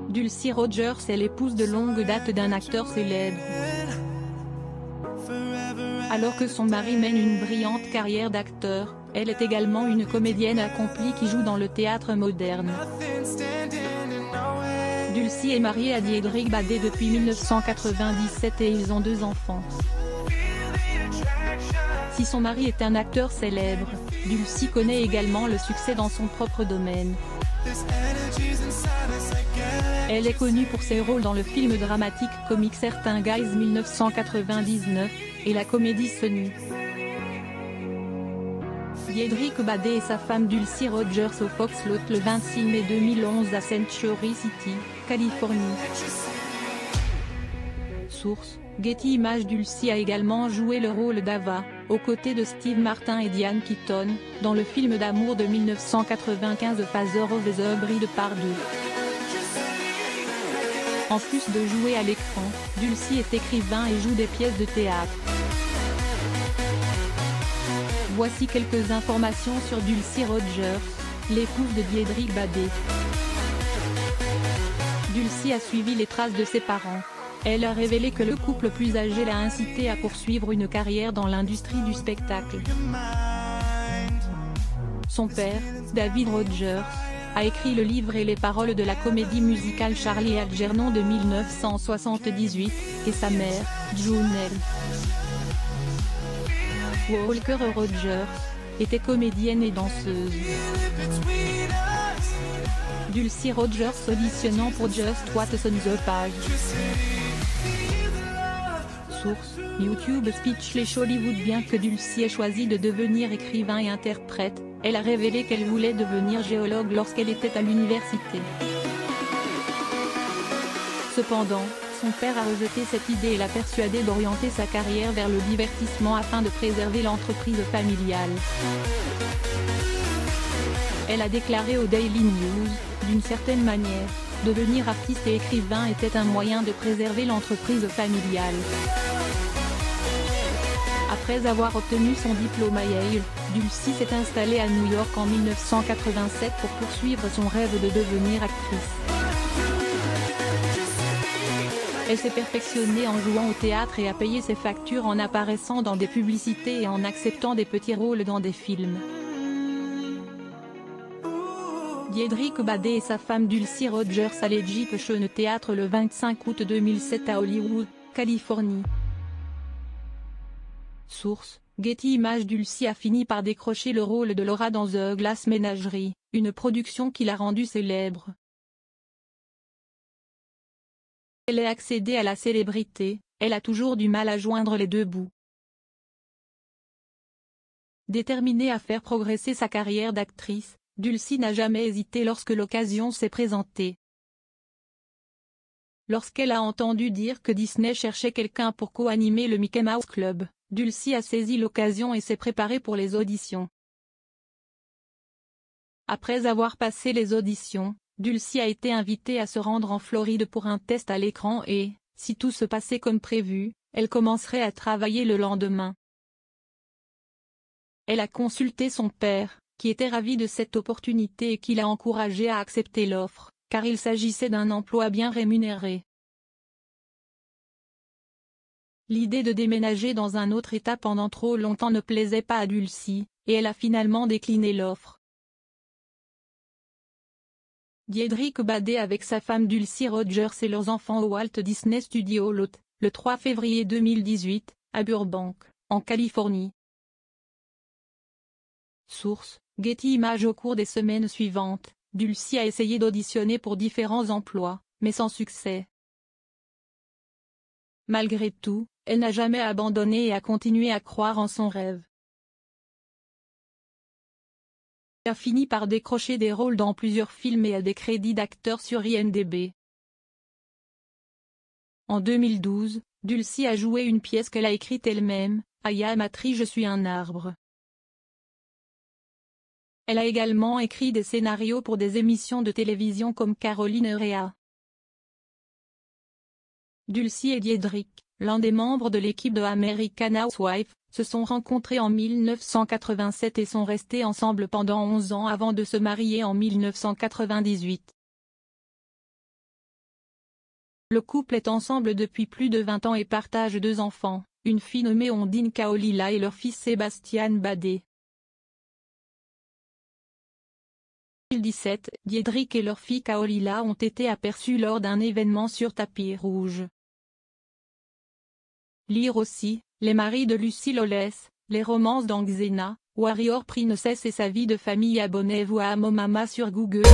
Dulcie Rogers est l'épouse de longue date d'un acteur célèbre. Alors que son mari mène une brillante carrière d'acteur, elle est également une comédienne accomplie qui joue dans le théâtre moderne. Dulcie est mariée à Diedrich Bader depuis 1997 et ils ont 2 enfants. Si son mari est un acteur célèbre, Dulcie connaît également le succès dans son propre domaine. Elle est connue pour ses rôles dans le film dramatique comique Certain Guys 1999, et la comédie Sunny. Diedrich Bader et sa femme Dulcie Rogers au Fox Lot le 26 mai 2011 à Century City, Californie. Source: Getty Images. Dulcie a également joué le rôle d'Ava, aux côtés de Steve Martin et Diane Keaton, dans le film d'amour de 1995 Father of the Bride Part 2. En plus de jouer à l'écran, Dulcie est écrivain et joue des pièces de théâtre. Voici quelques informations sur Dulcie Rogers, l'épouse de Diedrich Bader. Dulcie a suivi les traces de ses parents. Elle a révélé que le couple plus âgé l'a incité à poursuivre une carrière dans l'industrie du spectacle. Son père, David Rogers, a écrit le livre et les paroles de la comédie musicale Charlie et Algernon de 1978, et sa mère, June L. Walker Rogers, était comédienne et danseuse. Dulcie Rogers auditionnant pour Just What's on the Page. Source: YouTube Speechless Hollywood. Bien que Dulcie ait choisi de devenir écrivain et interprète, elle a révélé qu'elle voulait devenir géologue lorsqu'elle était à l'université. Cependant, son père a rejeté cette idée et l'a persuadée d'orienter sa carrière vers le divertissement afin de préserver l'entreprise familiale. Elle a déclaré au Daily News: d'une certaine manière, devenir artiste et écrivain était un moyen de préserver l'entreprise familiale. Après avoir obtenu son diplôme à Yale, Dulcie s'est installée à New York en 1987 pour poursuivre son rêve de devenir actrice. Elle s'est perfectionnée en jouant au théâtre et a payé ses factures en apparaissant dans des publicités et en acceptant des petits rôles dans des films. Diedrich Bader et sa femme Dulcie Rogers allaient Jeep Show Théâtre le 25 août 2007 à Hollywood, Californie. Source: Getty Images. Dulcie a fini par décrocher le rôle de Laura dans The Glass Menagerie, une production qui l'a rendue célèbre. Elle est accédée à la célébrité, elle a toujours du mal à joindre les deux bouts. Déterminée à faire progresser sa carrière d'actrice, Dulcie n'a jamais hésité lorsque l'occasion s'est présentée. Lorsqu'elle a entendu dire que Disney cherchait quelqu'un pour co-animer le Mickey Mouse Club, Dulcie a saisi l'occasion et s'est préparée pour les auditions. Après avoir passé les auditions, Dulcie a été invitée à se rendre en Floride pour un test à l'écran et, si tout se passait comme prévu, elle commencerait à travailler le lendemain. Elle a consulté son père, qui était ravi de cette opportunité et qui l'a encouragée à accepter l'offre, car il s'agissait d'un emploi bien rémunéré. L'idée de déménager dans un autre État pendant trop longtemps ne plaisait pas à Dulcie, et elle a finalement décliné l'offre. Diedrich Bader avec sa femme Dulcie Rogers et leurs enfants au Walt Disney Studio Lot, le 3 février 2018, à Burbank, en Californie. Source: Getty Images. Au cours des semaines suivantes, Dulcie a essayé d'auditionner pour différents emplois, mais sans succès. Malgré tout, elle n'a jamais abandonné et a continué à croire en son rêve. Elle a fini par décrocher des rôles dans plusieurs films et a des crédits d'acteur sur IMDb. En 2012, Dulcie a joué une pièce qu'elle a écrite elle-même, I Am a Tree, Je suis un arbre. Elle a également écrit des scénarios pour des émissions de télévision comme Caroline Rhea. Dulcie et Diedrich, l'un des membres de l'équipe de American Housewives, se sont rencontrés en 1987 et sont restés ensemble pendant 11 ans avant de se marier en 1998. Le couple est ensemble depuis plus de 20 ans et partage 2 enfants, une fille nommée Ondine Kaolila et leur fils Sébastien Badé. En 2017, Diedrich et leur fille Kaolila ont été aperçus lors d'un événement sur tapis rouge. Lire aussi, les maris de Lucie Lawless, les romances d'Angzena, Warrior Princess et sa vie de famille. Abonnez-vous à Momama sur Google.